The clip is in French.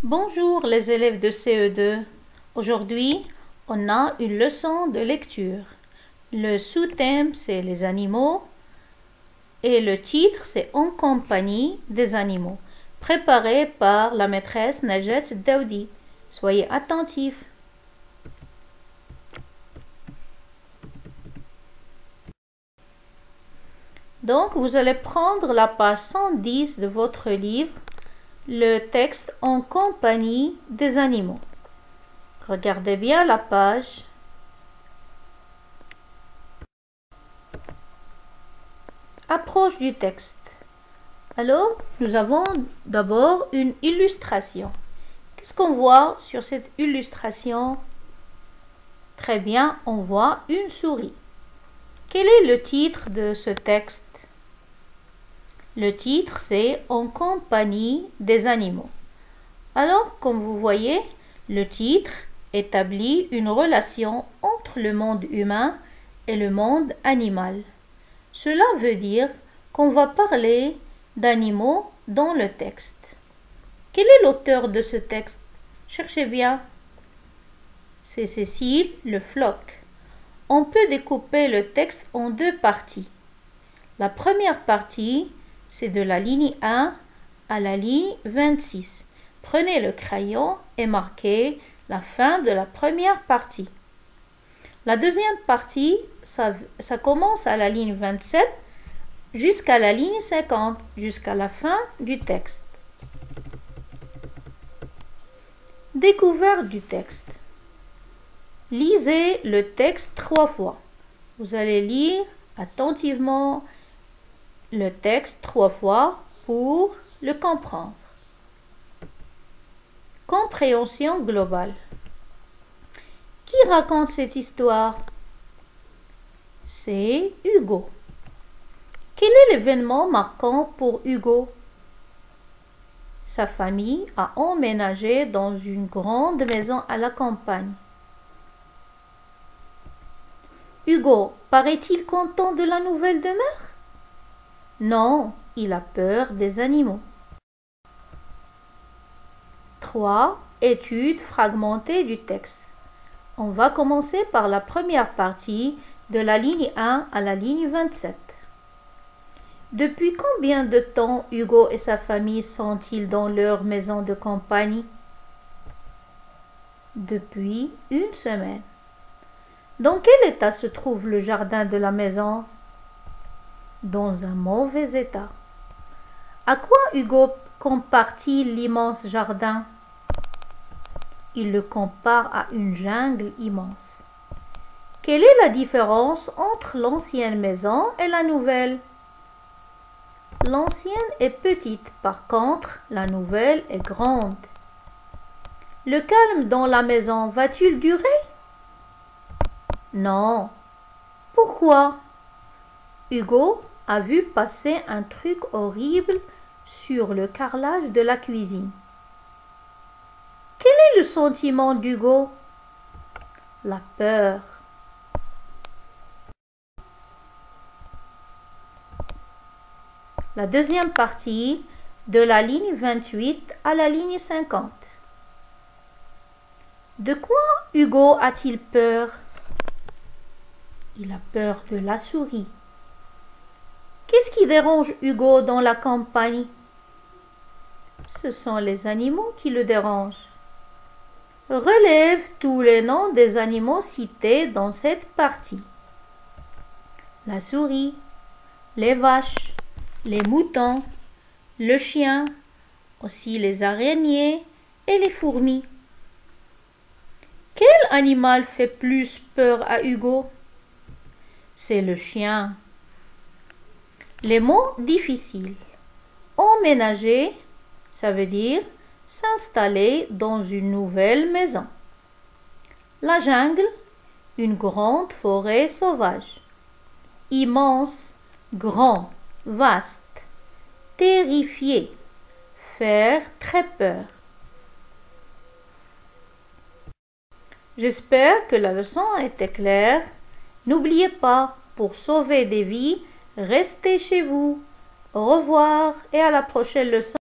Bonjour les élèves de CE2. Aujourd'hui, on a une leçon de lecture. Le sous-thème, c'est les animaux et le titre, c'est En compagnie des animaux, préparé par la maîtresse Najet Daoudi. Soyez attentifs. Donc, vous allez prendre la page 110 de votre livre, le texte En compagnie des animaux. Regardez bien la page. Approche du texte. Alors, nous avons d'abord une illustration. Qu'est-ce qu'on voit sur cette illustration? Très bien, on voit une souris. Quel est le titre de ce texte? Le titre, c'est En compagnie des animaux. Alors, comme vous voyez, le titre établit une relation entre le monde humain et le monde animal. Cela veut dire qu'on va parler d'animaux dans le texte. Quel est l'auteur de ce texte? Cherchez bien. C'est Cécile Le Floch. On peut découper le texte en deux parties. La première partie, c'est de la ligne 1 à la ligne 26. Prenez le crayon et marquez la fin de la première partie. La deuxième partie, ça commence à la ligne 27 jusqu'à la ligne 50, jusqu'à la fin du texte. Découverte du texte. Lisez le texte 3 fois. Vous allez lire attentivement le texte 3 fois pour le comprendre. Compréhension globale. Qui raconte cette histoire? C'est Hugo. Quel est l'événement marquant pour Hugo? Sa famille a emménagé dans une grande maison à la campagne. Hugo paraît-il content de la nouvelle demeure? Non, il a peur des animaux. 3. Étude fragmentée du texte. On va commencer par la première partie de la ligne 1 à la ligne 27. Depuis combien de temps Hugo et sa famille sont-ils dans leur maison de campagne? Depuis une semaine. Dans quel état se trouve le jardin de la maison? Dans un mauvais état. À quoi Hugo compare-t-il l'immense jardin? Il le compare à une jungle immense. Quelle est la différence entre l'ancienne maison et la nouvelle? L'ancienne est petite, par contre, la nouvelle est grande. Le calme dans la maison va-t-il durer? Non. Pourquoi? Hugo a vu passer un truc horrible sur le carrelage de la cuisine. Quel est le sentiment d'Hugo? La peur. La deuxième partie, de la ligne 28 à la ligne 50. De quoi Hugo a-t-il peur? Il a peur de la souris. Qu'est-ce qui dérange Hugo dans la campagne? Ce sont les animaux qui le dérangent. Relève tous les noms des animaux cités dans cette partie. La souris, les vaches, les moutons, le chien, aussi les araignées et les fourmis. Quel animal fait plus peur à Hugo? C'est le chien. Les mots difficiles. Emménager, ça veut dire s'installer dans une nouvelle maison. La jungle, une grande forêt sauvage. Immense, grand, vaste. Terrifié, faire très peur. J'espère que la leçon a été claire. N'oubliez pas, pour sauver des vies, restez chez vous. Au revoir et à la prochaine leçon.